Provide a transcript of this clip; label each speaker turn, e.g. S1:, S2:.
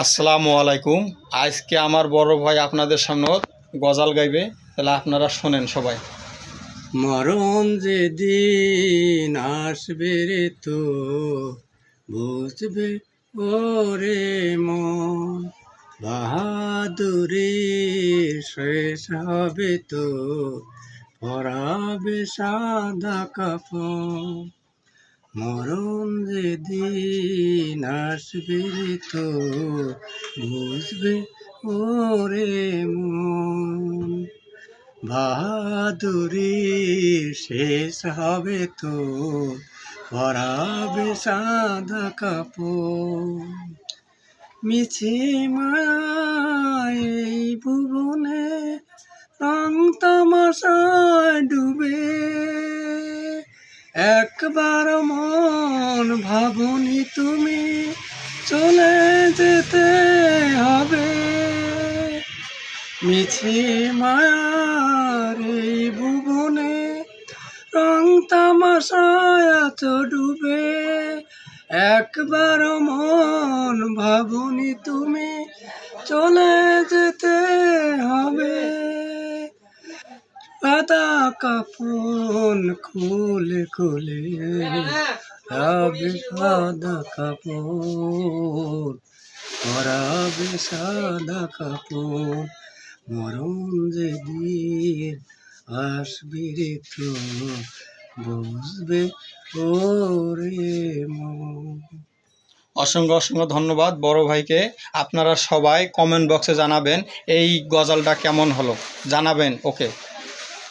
S1: আসসালামু আলাইকুম। আজকে আমার বড় ভাই আপনাদের সামনে গজাল গাইবে, তাহলে আপনারা শোনেন সবাই।
S2: মরণ যেদিন আসবে রে তো বুঝবে ওরে মন, বাহাদুরি শেষ হবে তো পরাবে সাদা কাপড়। মরণ যেদিন আসবে রে তো বুঝবে ওরে মন, বাহাদুরি শেষ হবে তো পরাবে সাদা কাপড়। মিছে মায়ায় এই ভুবনে রং তামাশায় ডুবে, একবার মন ভাবনি তুমি চলে যেতে হবে। মিছে মায়ার এই ভুবনে রং তামাশায় আছো ডুবে, একবার মন ভাবনি তুমি চলে যেতে হবে। সাদা কাপন খুলে খুলে রাবে সাদা কাপড়, পরাবে সাদা কাপড়। মরণ যেদিন আসবে রে তো বুঝবে ওরে মন।
S1: অসংখ্য অসংখ্য ধন্যবাদ বড় ভাইকে। আপনারা সবাই কমেন্ট বক্সে জানাবেন এই গজালটা কেমন হলো, জানাবেন। ওকে।